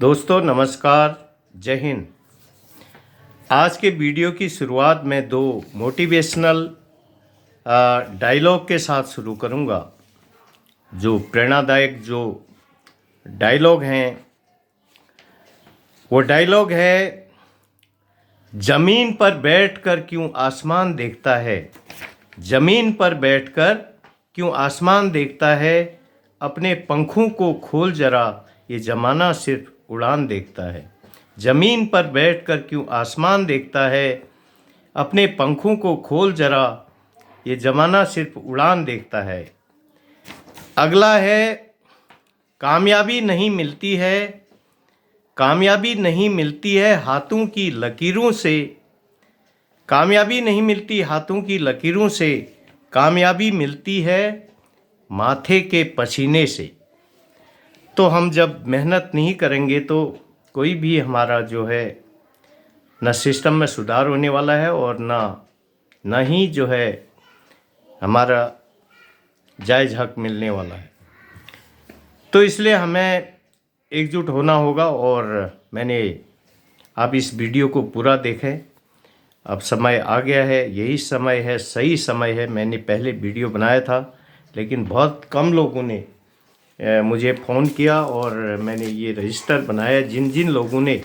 दोस्तों नमस्कार, जय हिंद। आज के वीडियो की शुरुआत मैं दो मोटिवेशनल डायलॉग के साथ शुरू करूंगा। जो प्रेरणादायक जो डायलॉग हैं वो डायलॉग है, ज़मीन पर बैठकर क्यों आसमान देखता है, ज़मीन पर बैठकर क्यों आसमान देखता है, अपने पंखों को खोल जरा, ये ज़माना सिर्फ उड़ान देखता है। ज़मीन पर बैठकर क्यों आसमान देखता है, अपने पंखों को खोल जरा, ये ज़माना सिर्फ उड़ान देखता है। अगला है, कामयाबी नहीं मिलती है, कामयाबी नहीं मिलती है हाथों की लकीरों से, कामयाबी नहीं मिलती हाथों की लकीरों से, कामयाबी मिलती है माथे के पसीने से। तो हम जब मेहनत नहीं करेंगे तो कोई भी हमारा जो है न सिस्टम में सुधार होने वाला है और न ही जो है हमारा जायज़ हक मिलने वाला है। तो इसलिए हमें एकजुट होना होगा। और आप इस वीडियो को पूरा देखें। अब समय आ गया है, यही समय है, सही समय है। मैंने पहले वीडियो बनाया था लेकिन बहुत कम लोगों ने मुझे फ़ोन किया और मैंने ये रजिस्टर बनाया। जिन जिन लोगों ने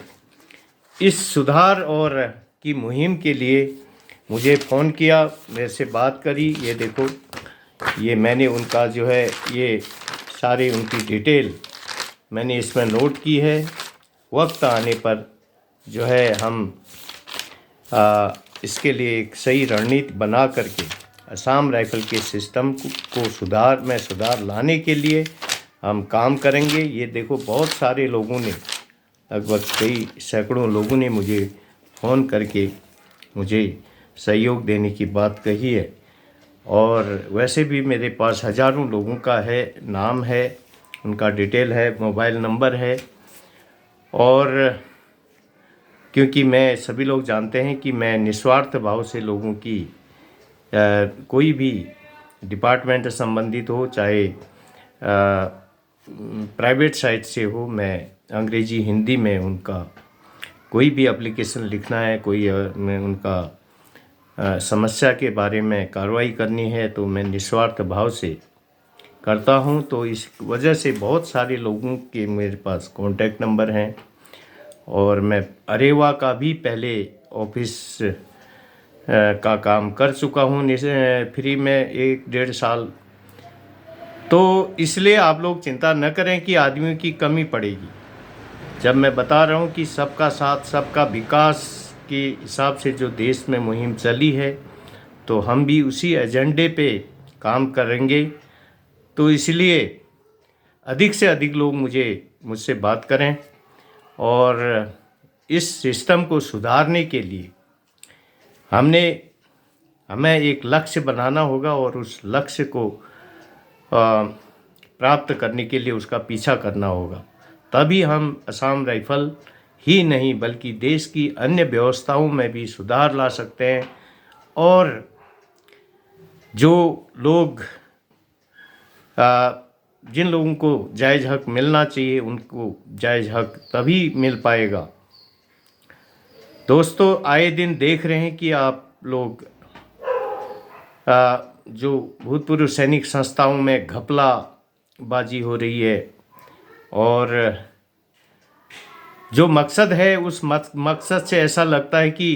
इस सुधार और की मुहिम के लिए मुझे फ़ोन किया, मेरे से बात करी, ये देखो, ये मैंने उनका जो है ये सारी उनकी डिटेल मैंने इसमें नोट की है। वक्त आने पर जो है हम इसके लिए एक सही रणनीति बना करके असम राइफल के सिस्टम को सुधार लाने के लिए हम काम करेंगे। ये देखो, बहुत सारे लोगों ने, लगभग कई सैकड़ों लोगों ने मुझे फ़ोन करके मुझे सहयोग देने की बात कही है। और वैसे भी मेरे पास हज़ारों लोगों का है, नाम है, उनका डिटेल है, मोबाइल नंबर है। और क्योंकि मैं, सभी लोग जानते हैं कि मैं निस्वार्थ भाव से लोगों की कोई भी डिपार्टमेंट से संबंधित हो, चाहे प्राइवेट साइट से हो, मैं अंग्रेजी हिंदी में उनका कोई भी एप्लीकेशन लिखना है, कोई मैं उनका समस्या के बारे में कार्रवाई करनी है तो मैं निस्वार्थ भाव से करता हूं। तो इस वजह से बहुत सारे लोगों के मेरे पास कॉन्टैक्ट नंबर हैं। और मैं अरेवा का भी पहले ऑफिस का काम कर चुका हूँ फ्री में 1-1.5 साल। तो इसलिए आप लोग चिंता न करें कि आदमियों की कमी पड़ेगी। जब मैं बता रहा हूँ कि सबका साथ सबका विकास के हिसाब से जो देश में मुहिम चली है, तो हम भी उसी एजेंडे पे काम करेंगे। तो इसलिए अधिक से अधिक लोग मुझसे बात करें और इस सिस्टम को सुधारने के लिए हमें एक लक्ष्य बनाना होगा और उस लक्ष्य को प्राप्त करने के लिए उसका पीछा करना होगा। तभी हम असम राइफल ही नहीं बल्कि देश की अन्य व्यवस्थाओं में भी सुधार ला सकते हैं। और जो लोग जिन लोगों को जायज़ हक मिलना चाहिए उनको जायज़ हक तभी मिल पाएगा। दोस्तों, आए दिन देख रहे हैं कि आप लोग जो भूतपूर्व सैनिक संस्थाओं में घपलाबाजी हो रही है और जो मकसद है उस मकसद से ऐसा लगता है कि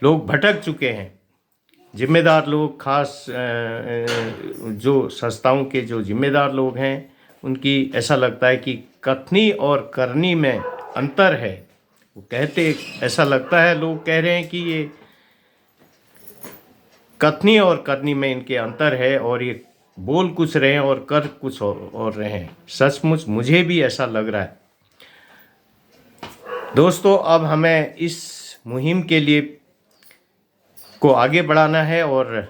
लोग भटक चुके हैं। जिम्मेदार लोग, खास जो संस्थाओं के जो जिम्मेदार लोग हैं, उनकी ऐसा लगता है कि कथनी और करनी में अंतर है। वो कहते, ऐसा लगता है, लोग कह रहे हैं कि ये कथनी और करनी में इनके अंतर है और ये बोल कुछ रहे हैं और कर कुछ और रहे हैं। सचमुच मुझे भी ऐसा लग रहा है। दोस्तों, अब हमें इस मुहिम के लिए को आगे बढ़ाना है और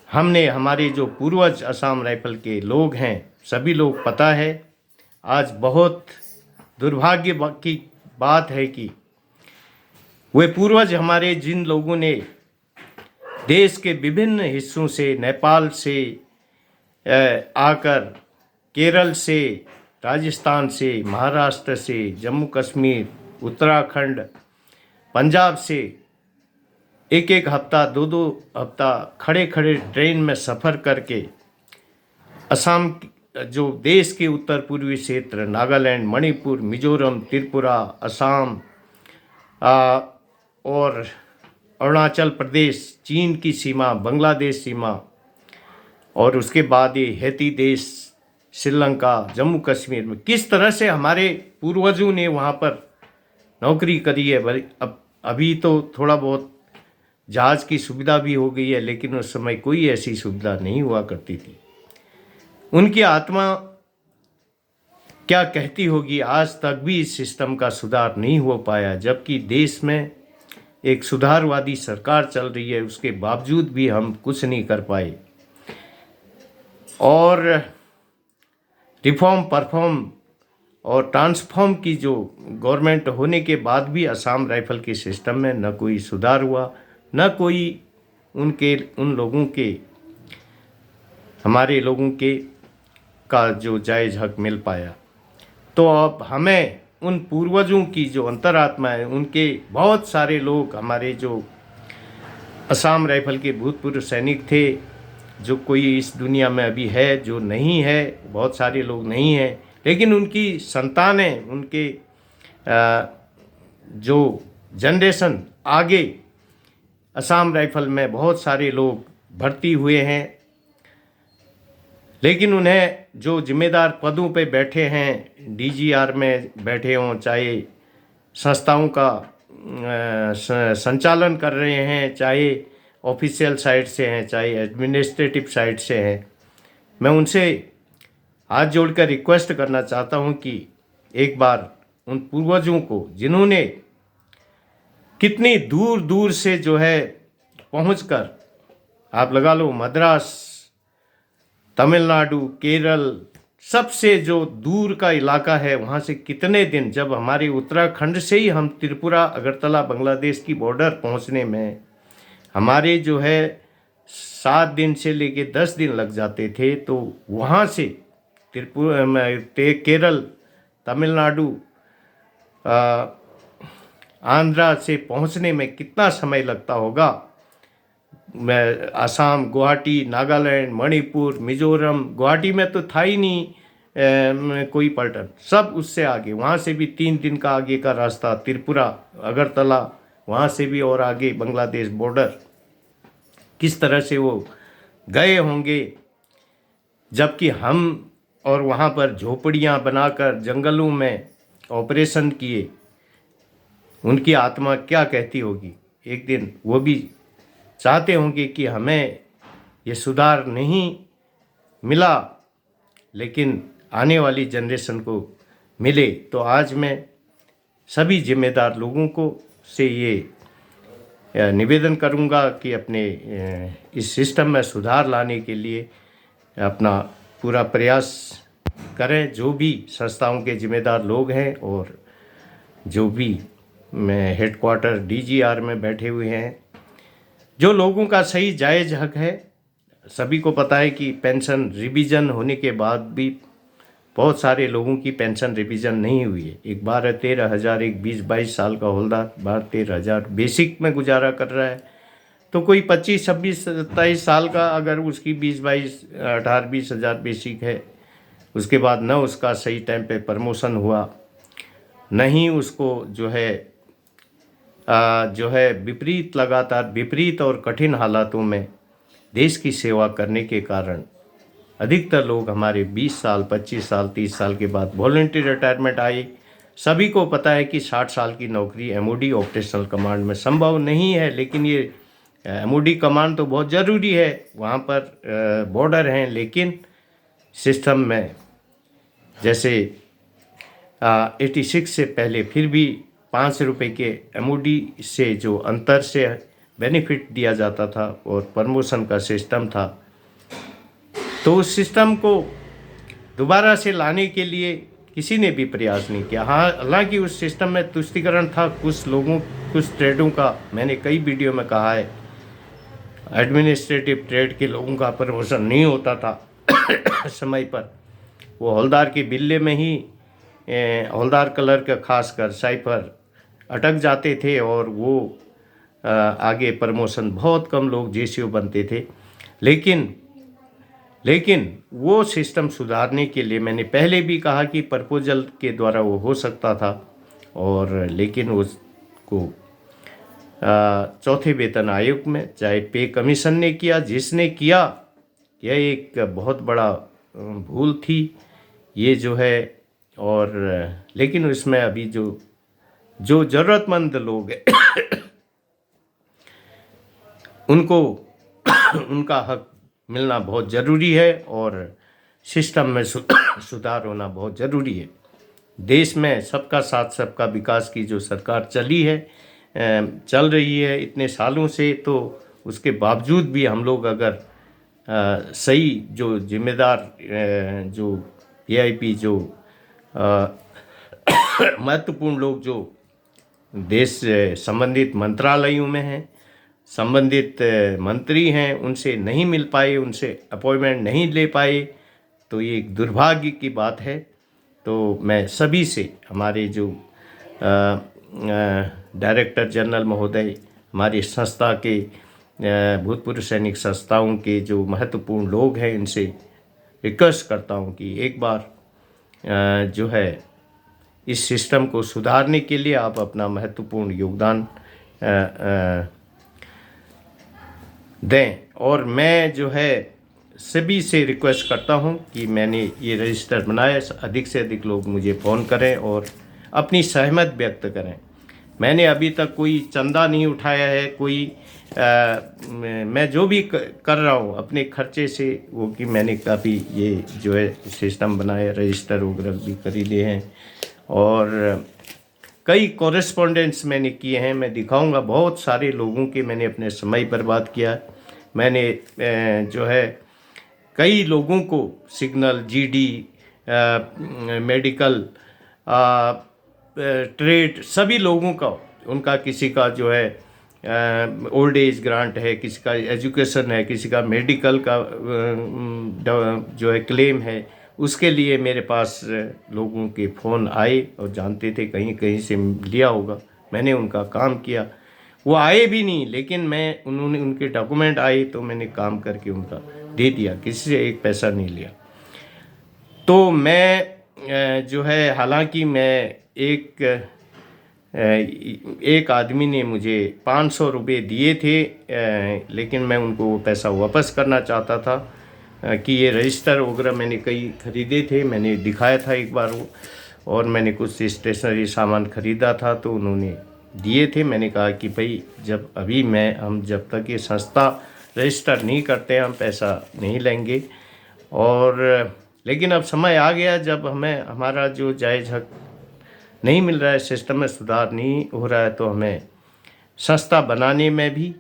हमारे जो पूर्वज असम राइफल के लोग हैं, सभी लोग, पता है, आज बहुत दुर्भाग्य की बात है कि वे पूर्वज हमारे, जिन लोगों ने देश के विभिन्न हिस्सों से, नेपाल से आकर, केरल से, राजस्थान से, महाराष्ट्र से, जम्मू कश्मीर, उत्तराखंड, पंजाब से एक एक हफ्ता, दो दो हफ्ता खड़े खड़े ट्रेन में सफ़र करके असम, जो देश के उत्तर पूर्वी क्षेत्र, नागालैंड, मणिपुर, मिजोरम, त्रिपुरा, असम और अरुणाचल प्रदेश, चीन की सीमा, बांग्लादेश सीमा, और उसके बाद ये हैती देश, श्रीलंका, जम्मू कश्मीर में किस तरह से हमारे पूर्वजों ने वहाँ पर नौकरी करी है। अभी तो थोड़ा बहुत जहाज़ की सुविधा भी हो गई है, लेकिन उस समय कोई ऐसी सुविधा नहीं हुआ करती थी। उनकी आत्मा क्या कहती होगी, आज तक भी इस सिस्टम का सुधार नहीं हो पाया, जबकि देश में एक सुधारवादी सरकार चल रही है, उसके बावजूद भी हम कुछ नहीं कर पाए। और रिफॉर्म, परफॉर्म और ट्रांसफॉर्म की जो गवर्नमेंट होने के बाद भी असम राइफल के सिस्टम में न कोई सुधार हुआ, न कोई उन लोगों के, हमारे लोगों के का जो जायज़ हक मिल पाया। तो अब हमें उन पूर्वजों की जो अंतरात्मा है, उनके बहुत सारे लोग, हमारे जो असम राइफल के भूतपूर्व सैनिक थे, जो कोई इस दुनिया में अभी है, जो नहीं है, बहुत सारे लोग नहीं हैं, लेकिन उनकी संतानें, उनके जो जनरेशन आगे असम राइफल में बहुत सारे लोग भर्ती हुए हैं, लेकिन उन्हें जो जिम्मेदार पदों पे बैठे हैं, डीजीआर में बैठे हों, चाहे संस्थाओं का संचालन कर रहे हैं, चाहे ऑफिशियल साइड से हैं, चाहे एडमिनिस्ट्रेटिव साइड से हैं, मैं उनसे हाथ जोड़कर रिक्वेस्ट करना चाहता हूं कि एक बार उन पूर्वजों को, जिन्होंने कितनी दूर दूर से जो है पहुंचकर, आप लगा लो मद्रास, तमिलनाडु, केरल, सबसे जो दूर का इलाका है, वहाँ से कितने दिन, जब हमारे उत्तराखंड से ही हम त्रिपुरा, अगरतला, बांग्लादेश की बॉर्डर पहुँचने में हमारे जो है 7 दिन से लेके 10 दिन लग जाते थे, तो वहाँ से केरल, तमिलनाडु, आंध्रा से पहुँचने में कितना समय लगता होगा। असम, गुवाहाटी, नागालैंड, मणिपुर, मिजोरम, गुवाहाटी में तो था ही नहीं कोई पलटन, सब उससे आगे, वहाँ से भी 3 दिन का आगे का रास्ता, त्रिपुरा, अगरतला, वहाँ से भी और आगे बांग्लादेश बॉर्डर, किस तरह से वो गए होंगे, जबकि हम और वहाँ पर झोपड़ियाँ बनाकर जंगलों में ऑपरेशन किए। उनकी आत्मा क्या कहती होगी। एक दिन वो भी चाहते होंगे कि हमें ये सुधार नहीं मिला, लेकिन आने वाली जनरेशन को मिले। तो आज मैं सभी जिम्मेदार लोगों को से ये निवेदन करूंगा कि अपने इस सिस्टम में सुधार लाने के लिए अपना पूरा प्रयास करें। जो भी संस्थाओं के जिम्मेदार लोग हैं और जो भी हेडक्वार्टर डीजीआर में बैठे हुए हैं, जो लोगों का सही जायज़ हक है, सभी को पता है कि पेंशन रिवीजन होने के बाद भी बहुत सारे लोगों की पेंशन रिवीजन नहीं हुई है। एक 12-13 हज़ार, एक 20-22 साल का हौलदार 12-13 हज़ार बेसिक में गुजारा कर रहा है, तो कोई 25-26-27 साल का अगर उसकी 18-20 हज़ार बेसिक है, उसके बाद न उसका सही टाइम पे प्रमोशन हुआ, नहीं उसको जो है विपरीत, लगातार विपरीत और कठिन हालातों में देश की सेवा करने के कारण अधिकतर लोग हमारे 20 साल, 25 साल, 30 साल के बाद वॉलंटरी रिटायरमेंट आए। सभी को पता है कि 60 साल की नौकरी एमओडी ऑपरेशनल कमांड में संभव नहीं है, लेकिन ये एमओडी कमांड तो बहुत ज़रूरी है, वहाँ पर बॉर्डर हैं, लेकिन सिस्टम में जैसे 86 से पहले फिर भी 5 रुपये के एमओडी से जो अंतर से बेनिफिट दिया जाता था और प्रमोशन का सिस्टम था, तो उस सिस्टम को दोबारा से लाने के लिए किसी ने भी प्रयास नहीं किया। हाँ, हालांकि उस सिस्टम में तुष्टीकरण था, कुछ लोगों, कुछ ट्रेडों का, मैंने कई वीडियो में कहा है, एडमिनिस्ट्रेटिव ट्रेड के लोगों का प्रमोशन नहीं होता था समय पर, वो हवलदार के बिल्ले में ही हवलदार कलर का खासकर साइफर अटक जाते थे और वो आगे प्रमोशन, बहुत कम लोग जेसीओ बनते थे। लेकिन वो सिस्टम सुधारने के लिए मैंने पहले भी कहा कि प्रपोजल के द्वारा वो हो सकता था, और लेकिन उसको चौथे वेतन आयोग में चाहे पे कमीशन ने किया, जिसने किया, यह एक बहुत बड़ा भूल थी ये जो है। और लेकिन इसमें अभी जो ज़रूरतमंद लोग हैं उनको उनका हक मिलना बहुत ज़रूरी है, और सिस्टम में सुधार होना बहुत ज़रूरी है। देश में सबका साथ सबका विकास की जो सरकार चल रही है इतने सालों से, तो उसके बावजूद भी हम लोग अगर सही जो जिम्मेदार जो वीआईपी जो महत्वपूर्ण लोग जो देश संबंधित मंत्रालयों में हैं, संबंधित मंत्री हैं, उनसे नहीं मिल पाए, उनसे अपॉइंटमेंट नहीं ले पाए, तो ये एक दुर्भाग्य की बात है। तो मैं सभी से, हमारे जो डायरेक्टर जनरल महोदय, हमारी संस्था के भूतपूर्व सैनिक संस्थाओं के जो महत्वपूर्ण लोग हैं, इनसे रिक्वेस्ट करता हूं कि एक बार जो है इस सिस्टम को सुधारने के लिए आप अपना महत्वपूर्ण योगदान दें। और मैं जो है सभी से रिक्वेस्ट करता हूं कि मैंने ये रजिस्टर बनाया, अधिक से अधिक लोग मुझे फ़ोन करें और अपनी सहमत व्यक्त करें। मैंने अभी तक कोई चंदा नहीं उठाया है, मैं जो भी कर रहा हूँ अपने खर्चे से, वो कि मैंने काफ़ी ये जो है सिस्टम बनाया, रजिस्टर वगैरह भी खरीदे हैं, और कई कॉरेस्पॉन्डेंट्स मैंने किए हैं। मैं दिखाऊंगा, बहुत सारे लोगों के मैंने अपने समय बर्बाद किया। मैंने जो है कई लोगों को सिग्नल, जीडी, मेडिकल, ट्रेड, सभी लोगों का, उनका किसी का जो है ओल्ड एज ग्रांट है, किसी का एजुकेशन है, किसी का मेडिकल का जो है क्लेम है, उसके लिए मेरे पास लोगों के फ़ोन आए और जानते थे कहीं कहीं से लिया होगा। मैंने उनका काम किया, वो आए भी नहीं, लेकिन उन्होंने उनके डॉक्यूमेंट आए तो मैंने काम करके उनका दे दिया, किसी से एक पैसा नहीं लिया। तो मैं जो है, हालांकि मैं एक आदमी ने मुझे 500 रुपये दिए थे, लेकिन मैं उनको वो पैसा वापस करना चाहता था कि ये रजिस्टर वगैरह मैंने कई ख़रीदे थे, मैंने दिखाया था एक बार वो, और मैंने कुछ स्टेशनरी सामान ख़रीदा था तो उन्होंने दिए थे। मैंने कहा कि भाई हम जब तक ये संस्था रजिस्टर नहीं करते हम पैसा नहीं लेंगे। और लेकिन अब समय आ गया जब हमें हमारा जो जायज़ हक नहीं मिल रहा है, सिस्टम में सुधार नहीं हो रहा है, तो हमें संस्था बनाने में भी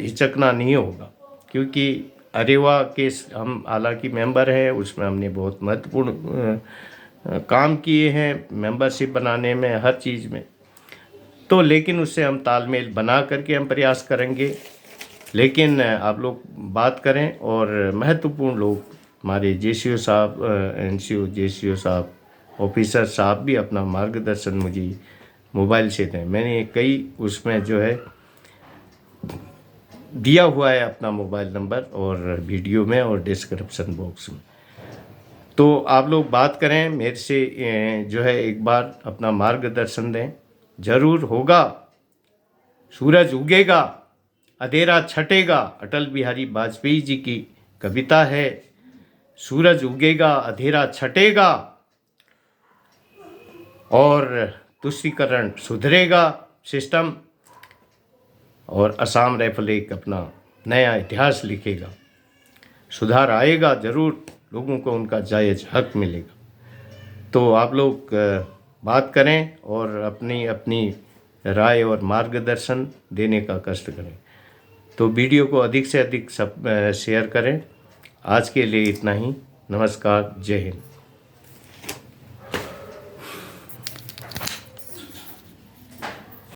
हिचकना नहीं होगा, क्योंकि अरेवा के हम हालांकि मेंबर हैं, उसमें हमने बहुत महत्वपूर्ण काम किए हैं मेंबरशिप बनाने में, हर चीज़ में। तो लेकिन उससे हम तालमेल बना करके हम प्रयास करेंगे। लेकिन आप लोग बात करें, और महत्वपूर्ण लोग हमारे जेसीओ साहब, एनसीओ जेसीओ साहब, ऑफिसर साहब भी अपना मार्गदर्शन मुझे मोबाइल से दें। मैंने कई उसमें जो है दिया हुआ है अपना मोबाइल नंबर, और वीडियो में और डिस्क्रिप्शन बॉक्स में। तो आप लोग बात करें मेरे से, जो है एक बार अपना मार्गदर्शन दें। जरूर होगा, सूरज उगेगा, अंधेरा छटेगा। अटल बिहारी वाजपेयी जी की कविता है। सूरज उगेगा, अंधेरा छटेगा, और तुष्टीकरण सुधरेगा सिस्टम, और असम राइफल एक अपना नया इतिहास लिखेगा। सुधार आएगा ज़रूर, लोगों को उनका जायज़ हक मिलेगा। तो आप लोग बात करें और अपनी अपनी राय और मार्गदर्शन देने का कष्ट करें। तो वीडियो को अधिक से अधिक शेयर करें। आज के लिए इतना ही। नमस्कार, जय हिंद।